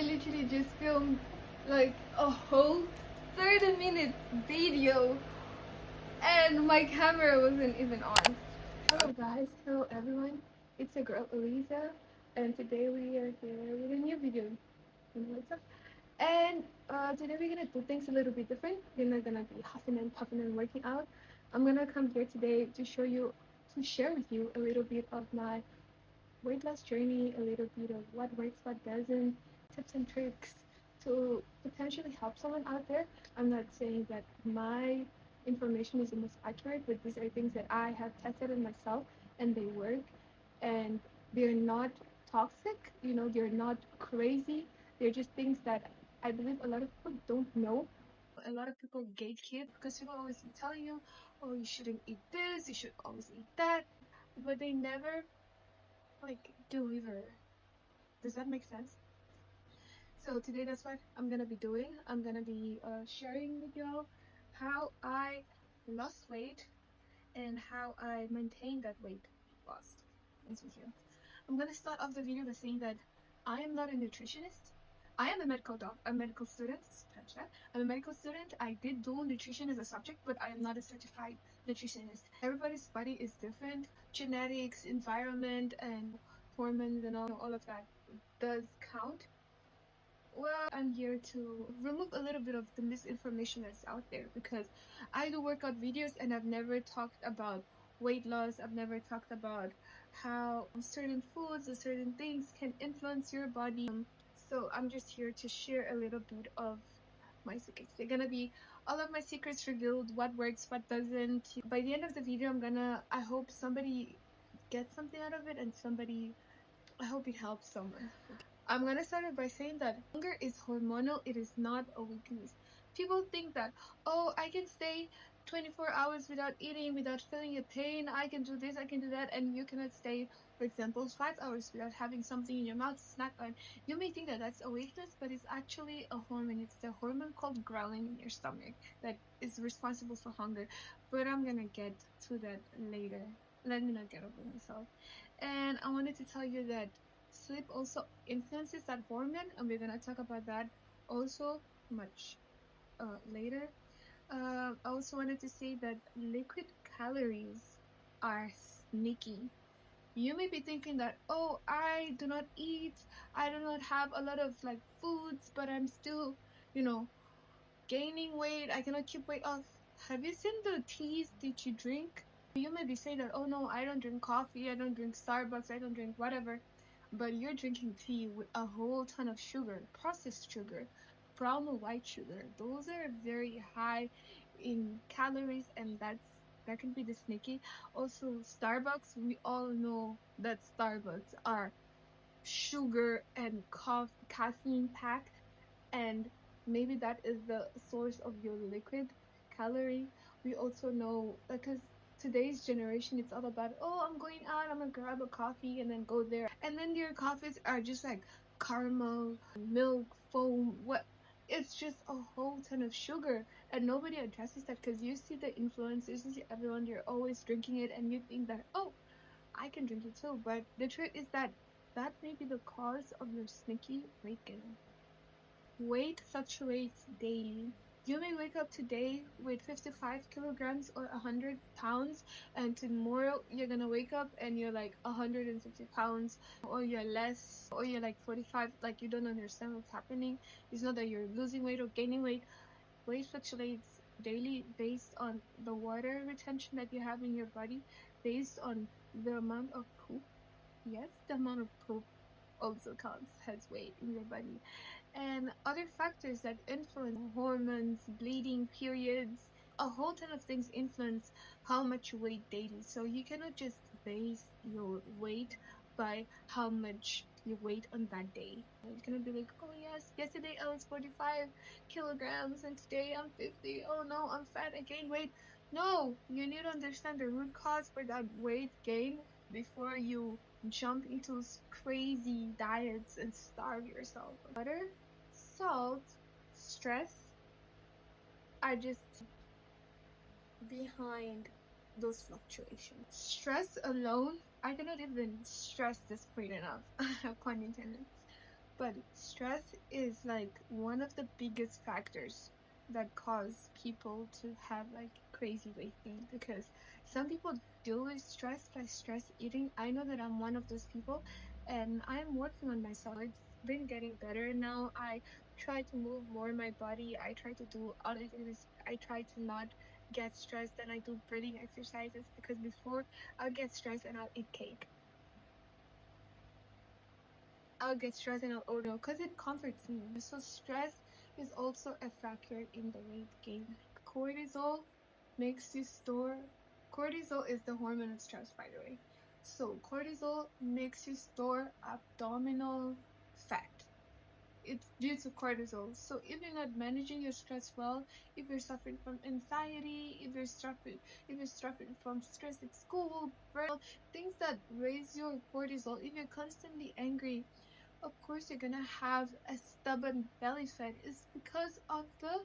literally just filmed like a whole 30-minute video and my camera wasn't even on. Hello guys, hello everyone. It's your girl Elisa and today we are here with a new video. What's up? And today we're gonna do things a little bit different. We're not gonna be huffing and puffing and working out. I'm gonna come here today to share with you a little bit of my weight loss journey, a little bit of what works, what doesn't, tips and tricks to potentially help someone out there. I'm not saying that my information is the most accurate, but these are things that I have tested on myself and they work, and they're not toxic, they're not crazy. They're just things that I believe a lot of people don't know. A lot of people gatekeep because people always be telling you, oh, you shouldn't eat this, you should always eat that, but they never deliver. Does that make sense? So today that's what I'm gonna be doing. I'm gonna be sharing with y'all how I lost weight and how I maintained that weight lost. Thanks with you. I'm gonna start off the video by saying that I am not a nutritionist. I am a medical student. Scratch that. I'm a medical student. I did do nutrition as a subject, but I am not a certified nutritionist. Everybody's body is different. Genetics, environment, and hormones and all of that does count. Well, I'm here to remove a little bit of the misinformation that's out there because I do workout videos and I've never talked about weight loss. I've never talked about how certain foods or certain things can influence your body. So I'm just here to share a little bit of my secrets. They're gonna be all of my secrets revealed, what works, what doesn't. By the end of the video, I hope somebody gets something out of it and I hope it helps someone. I'm gonna start it by saying that hunger is hormonal, it is not a weakness. People think that, oh, I can stay 24 hours without eating, without feeling a pain, I can do this, I can do that, and you cannot stay, for example, 5 hours without having something in your mouth to snack on. You may think that that's a weakness, but it's actually a hormone. It's the hormone called ghrelin in your stomach that is responsible for hunger. But I'm gonna get to that later. Let me not get over myself. And I wanted to tell you that sleep also influences that hormone, and we're gonna talk about that also much later. I also wanted to say that liquid calories are sneaky. You may be thinking that, oh, I do not eat, I do not have a lot of foods, but I'm still, gaining weight. I cannot keep weight off. Have you seen the teas that you drink? You may be saying that, oh no, I don't drink coffee, I don't drink Starbucks, I don't drink whatever. But you're drinking tea with a whole ton of sugar, processed sugar, brown or white sugar. Those are very high in calories, and that can be the sneaky. Also, Starbucks, we all know that Starbucks are sugar and caffeine packed, and maybe that is the source of your liquid calorie. We also know because today's generation, it's all about, oh, I'm going out, I'm gonna grab a coffee and then go there, and then your coffees are just like caramel, milk, foam, what, it's just a whole ton of sugar, and nobody addresses that because you see the influencers, you see everyone, they're always drinking it, and you think that, oh, I can drink it too. But the truth is that that may be the cause of your sneaky weight gain. Weight fluctuates daily. You may wake up today with 55 kilograms or 100 pounds, and tomorrow you're gonna wake up and you're like 150 pounds, or you're less, or you're like 45, like you don't understand what's happening. It's not that you're losing weight or gaining weight. Weight fluctuates daily based on the water retention that you have in your body, based on the amount of poop. Yes, the amount of poop also counts as weight in your body, and other factors that influence hormones, bleeding, periods, a whole ton of things influence how much you weigh daily. So you cannot just base your weight by how much you weigh on that day. You cannot be like, oh yes, yesterday I was 45 kilograms and today I'm 50. Oh no, I'm fat, I gained weight. No, you need to understand the root cause for that weight gain before you jump into crazy diets and starve yourself. Butter, salt, stress are just behind those fluctuations. Stress alone, I cannot even stress this point enough, pun intended. But stress is like one of the biggest factors that cause people to have like crazy weight gain, because some people deal with stress by stress eating. I know that I'm one of those people, and I'm working on myself. It's been getting better now. I try to move more my body. I try to do other things. I try to not get stressed, and I do breathing exercises, because before I'll get stressed and I'll eat cake. I'll get stressed and I'll order because it comforts me. So stress is also a factor in the weight gain. Cortisol makes you store. Cortisol is the hormone of stress, by the way. So cortisol makes you store abdominal fat. It's due to cortisol. So if you're not managing your stress well, if you're suffering from anxiety, if you're suffering from stress at school, things that raise your cortisol, if you're constantly angry, of course you're gonna have a stubborn belly fat. It's because of the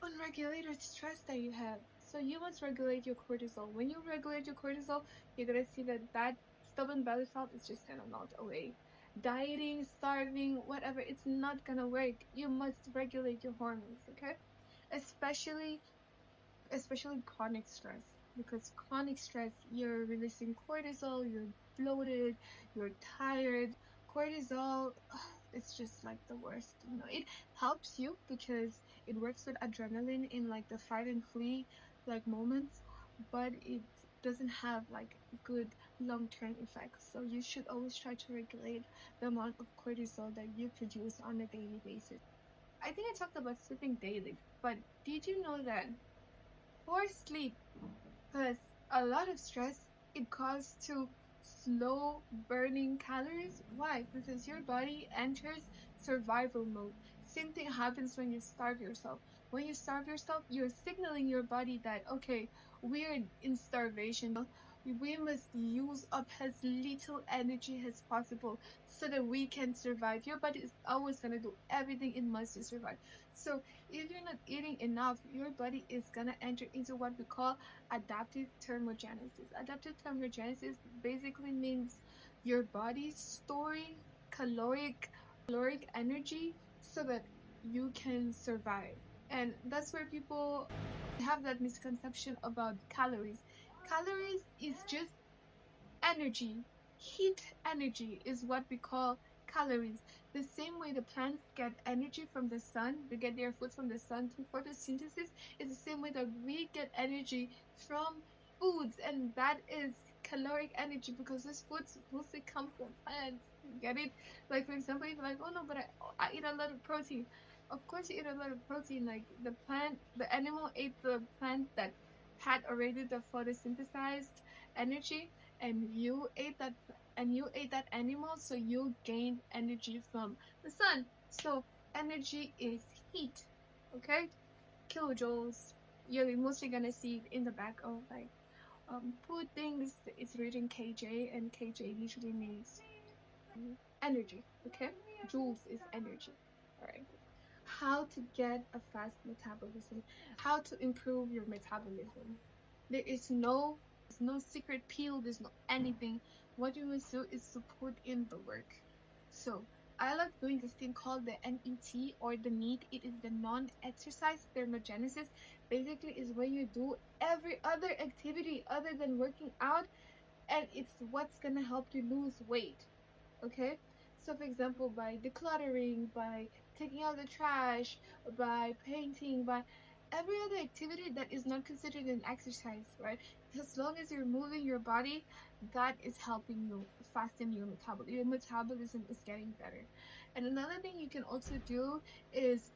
unregulated stress that you have. So you must regulate your cortisol. When you regulate your cortisol, you're gonna see that stubborn belly fat is just gonna melt away. Dieting, starving, whatever, it's not gonna work. You must regulate your hormones, okay? Especially chronic stress, because chronic stress, you're releasing cortisol, you're bloated, you're tired. Cortisol, it's just like the worst. It helps you because it works with adrenaline in like the fight and flee like moments, but it doesn't have like good long-term effects. So you should always try to regulate the amount of cortisol that you produce on a daily basis. I think I talked about sleeping daily, but did you know that poor sleep, because a lot of stress, it causes to slow burning calories. Why? Because your body enters survival mode. Same thing happens when you starve yourself. When you starve yourself, you're signaling your body that, okay, we're in starvation. We must use up as little energy as possible so that we can survive. Your body is always going to do everything it must to survive. So if you're not eating enough, your body is going to enter into what we call adaptive thermogenesis. Adaptive thermogenesis basically means your body storing caloric energy so that you can survive. And that's where people have that misconception about calories. Calories is just energy. Heat energy is what we call calories. The same way the plants get energy from the sun, they get their food from the sun through photosynthesis, is the same way that we get energy from foods, and that is caloric energy, because those foods mostly come from plants. You get it? Like, for example, you're like, oh no, but I eat a lot of protein. Of course, you eat a lot of protein. Like, the animal ate the plant that had already the photosynthesized energy, and you ate that animal, so you gained energy from the sun. So energy is heat, okay? Kilojoules. You're mostly gonna see it in the back of like food things. It's written kj, and kj usually means energy, okay? Joules is energy. All right. How to get a fast metabolism, how to improve your metabolism. There is no secret pill, there's no anything. What you must do is to put in the work. So I like doing this thing called the NET, or the NEAT. It is the non-exercise thermogenesis. Basically is when you do every other activity other than working out, and it's what's gonna help you lose weight. Okay, so for example, by decluttering, by taking out the trash, by painting, by every other activity that is not considered an exercise, right? As long as you're moving your body, that is helping you fasten your metabolism. Your metabolism is getting better. And another thing you can also do is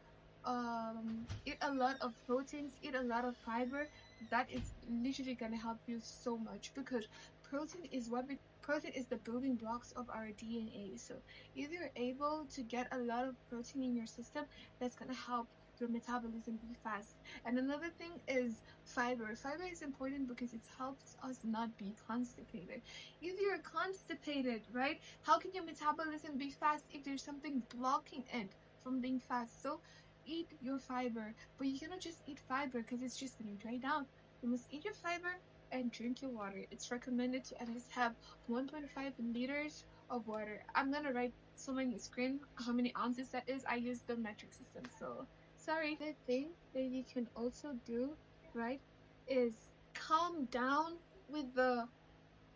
eat a lot of proteins, eat a lot of fiber. That is literally gonna help you so much, because protein is the building blocks of our DNA. So if you're able to get a lot of protein in your system, that's gonna help your metabolism be fast. And another thing is fiber. Fiber is important because it helps us not be constipated. If you're constipated, right, how can your metabolism be fast if there's something blocking it from being fast? So eat your fiber, but you cannot just eat fiber because it's just gonna dry down. You must eat your fiber, and drink your water. It's recommended to at least have 1.5 liters of water. I'm gonna write so many screen how many ounces that is. I use the metric system, so sorry. The thing that you can also do, right, is calm down with the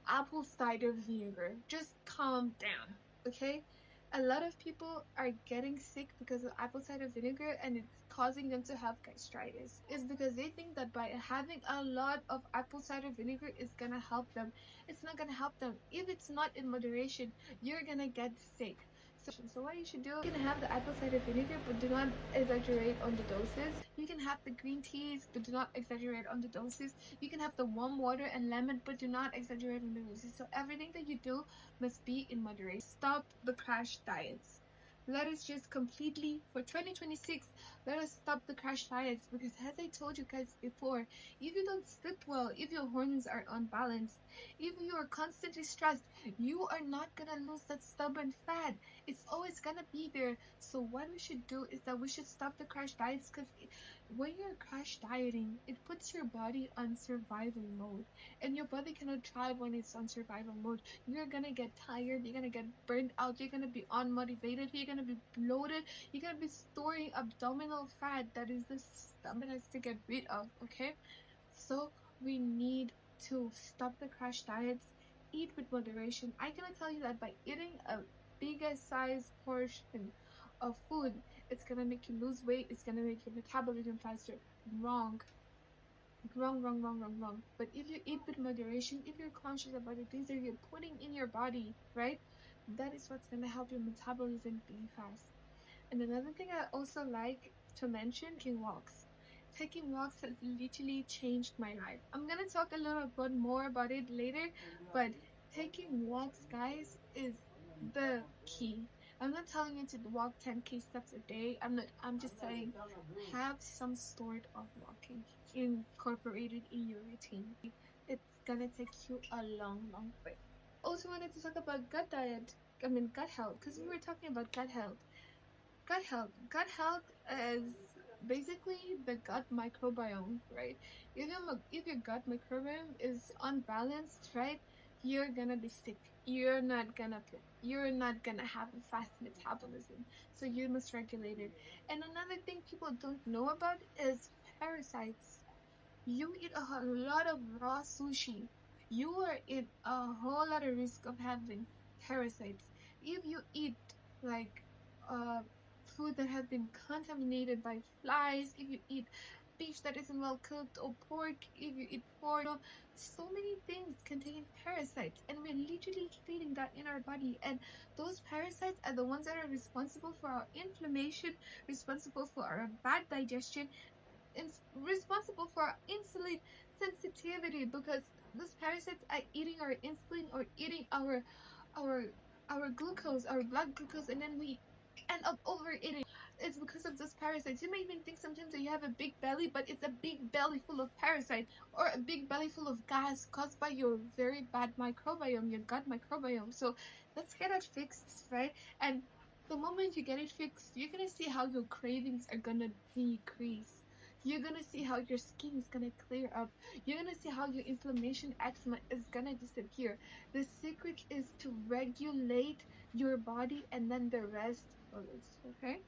apple cider vinegar. Just calm down, okay? A lot of people are getting sick because of apple cider vinegar and it's causing them to have gastritis. It's because they think that by having a lot of apple cider vinegar is gonna help them. It's not gonna help them. If it's not in moderation, you're gonna get sick. So what you should do, you can have the apple cider vinegar, but do not exaggerate on the doses. You can have the green teas, but do not exaggerate on the doses. You can have the warm water and lemon, but do not exaggerate on the doses. So everything that you do must be in moderation. Stop the crash diets. Let us just completely, for 2026, let us stop the crash diets because as I told you guys before, if you don't sleep well, if your hormones are unbalanced, if you are constantly stressed, you are not gonna lose that stubborn fat. It's always gonna be there. So what we should do is that we should stop the crash diets because when you're crash dieting, it puts your body on survival mode, and your body cannot thrive when it's on survival mode. You're gonna get tired, you're gonna get burned out, you're gonna be unmotivated, you're gonna be bloated, you're gonna be storing abdominal fat that is the stubbornness to get rid of, okay? So we need to stop the crash diets, eat with moderation. I cannot tell you that by eating a bigger size portion of food, it's gonna make you lose weight, it's gonna make your metabolism faster. Wrong. Wrong, wrong, wrong, wrong, wrong. But if you eat with moderation, if you're conscious about the things that you're putting in your body, right? That is what's gonna help your metabolism be fast. And another thing I also like to mention, taking walks. Taking walks has literally changed my life. I'm gonna talk a little bit more about it later, but taking walks, guys, is the key. I'm not telling you to walk 10K steps a day. I'm just saying have some sort of walking incorporated in your routine. It's gonna take you a long, long way. Also wanted to talk about gut health, because we were talking about gut health. Gut health is basically the gut microbiome, right? If your gut microbiome is unbalanced, right, you're gonna be sick. You're not gonna have a fast metabolism. So you must regulate it. And another thing people don't know about is parasites. You eat a lot of raw sushi, you are in a whole lot of risk of having parasites. If you eat like uh food that has been contaminated by flies, if you eat beef that isn't well cooked, or pork, if you eat pork, so many things contain parasites, and we're literally feeding that in our body. And those parasites are the ones that are responsible for our inflammation, responsible for our bad digestion, responsible for our insulin sensitivity, because those parasites are eating our insulin or eating our our glucose, our blood glucose, and then we end up overeating. It's because of those parasites. You may even think sometimes that you have a big belly, but it's a big belly full of parasites, or a big belly full of gas caused by your very bad microbiome, your gut microbiome. So let's get it fixed, right? And the moment you get it fixed, you're gonna see how your cravings are gonna decrease. You're gonna see how your skin is gonna clear up. You're gonna see how your inflammation, eczema is gonna disappear. The secret is to regulate your body, and then the rest follows. Okay?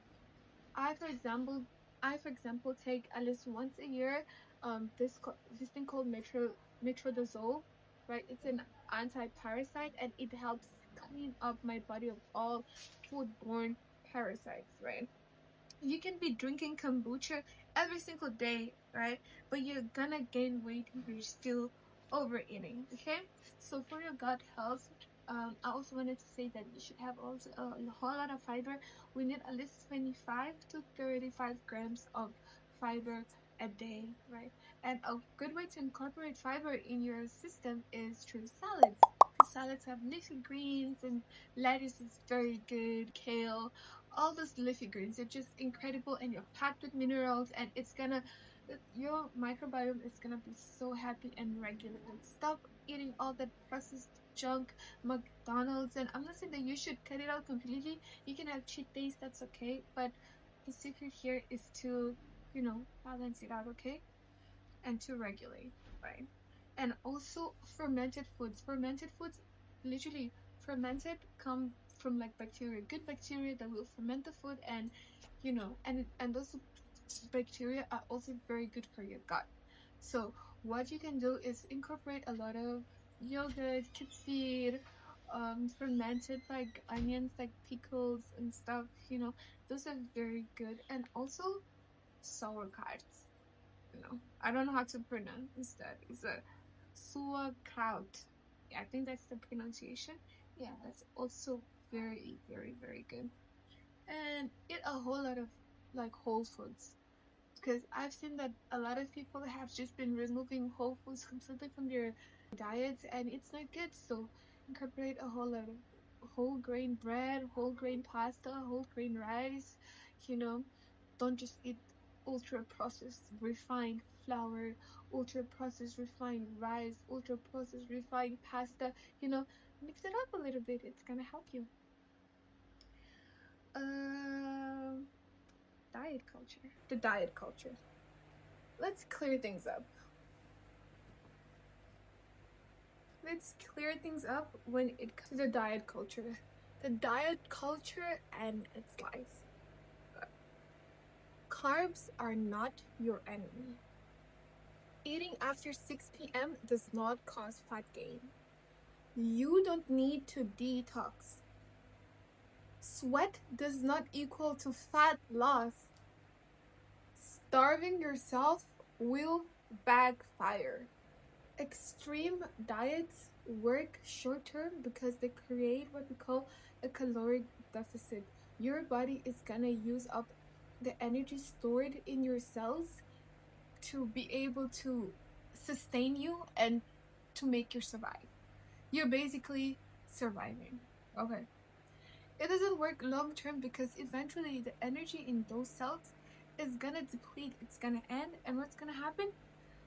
I, for example, for example, take at least once a year this thing called metronidazole, right? It's an anti-parasite, and it helps clean up my body of all foodborne parasites, right? You can be drinking kombucha every single day, right? But you're gonna gain weight if you're still overeating, okay? So for your gut health, I also wanted to say that you should have also a whole lot of fiber. We need at least 25 to 35 grams of fiber a day, right? And a good way to incorporate fiber in your system is through salads. Because salads have leafy greens, and lettuce is very good, kale, all those leafy greens are just incredible, and you're packed with minerals, and it's gonna your microbiome is gonna be so happy and regulated. Stop eating all that processed junk, McDonald's. And I'm not saying that you should cut it out completely. You can have cheat days, that's okay, but the secret here is to balance it out, okay, and to regulate, right? And also fermented foods. Fermented foods, literally fermented, come from like bacteria, good bacteria that will ferment the food, and and those bacteria are also very good for your gut. So what you can do is incorporate a lot of yogurt, kefir, fermented like onions, like pickles and stuff. Those are very good. And also sauerkraut. I don't know how to pronounce that. It's a sauerkraut. Yeah, I think that's the pronunciation. Yeah, that's also very, very, very good. And eat a whole lot of like whole foods, because I've seen that a lot of people have just been removing whole foods completely from their diets, and it's not good. So incorporate a whole lot of whole grain bread, whole grain pasta, whole grain rice. You know, don't just eat ultra processed refined flour, ultra processed refined rice, ultra processed refined pasta. Mix it up a little bit. It's gonna help you. Um, diet culture. The diet culture. Let's clear things up. Let's clear things up when it comes to the diet culture. The diet culture and its life. Carbs are not your enemy. Eating after 6 p.m. does not cause fat gain. You don't need to detox. Sweat does not equal to fat loss. Starving yourself will backfire. Extreme diets work short term because they create what we call a caloric deficit. Your body is gonna use up the energy stored in your cells to be able to sustain you and to make you survive. You're basically surviving. Okay. It doesn't work long term because eventually the energy in those cells is gonna deplete, it's gonna end, and what's gonna happen?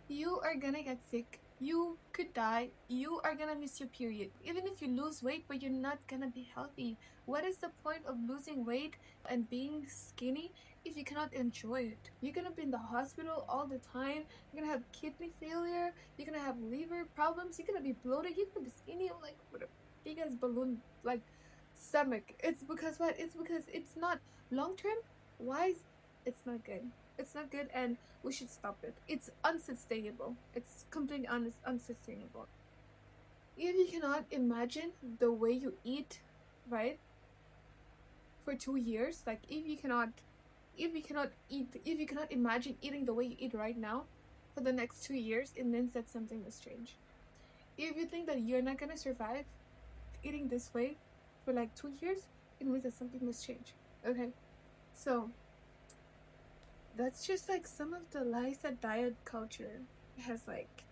You are gonna get sick. You could die. You are gonna miss your period. Even if you lose weight, but you're not gonna be healthy. What is the point of losing weight and being skinny if you cannot enjoy it? You're gonna be in the hospital all the time. You're gonna have kidney failure. You're gonna have liver problems. You're gonna be bloated. You're gonna be skinny, like with a big ass balloon, like stomach. It's because what? It's because it's not long term wise. It's not good. It's not good, and we should stop it. It's unsustainable. It's completely unsustainable. If you cannot imagine the way you eat, right, for 2 years, like if you cannot imagine eating the way you eat right now for the next 2 years, it means that something must change. If you think that you're not gonna survive eating this way for like 2 years, it means that something must change. Okay, so that's just like some of the lies that diet culture has like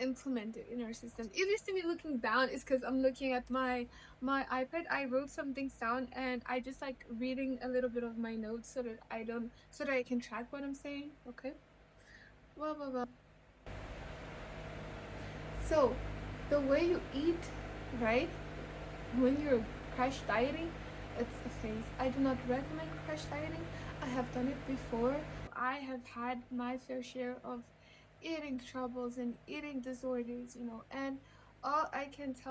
implemented in our system. If you see me looking down, it's because I'm looking at my iPad. I wrote some things down and I just like reading a little bit of my notes so that I can track what I'm saying. Okay. Well. So the way you eat, right, when you're crash dieting, it's the phase. I do not recommend crash dieting. I have done it before. I have had my fair share of eating troubles and eating disorders, and all I can tell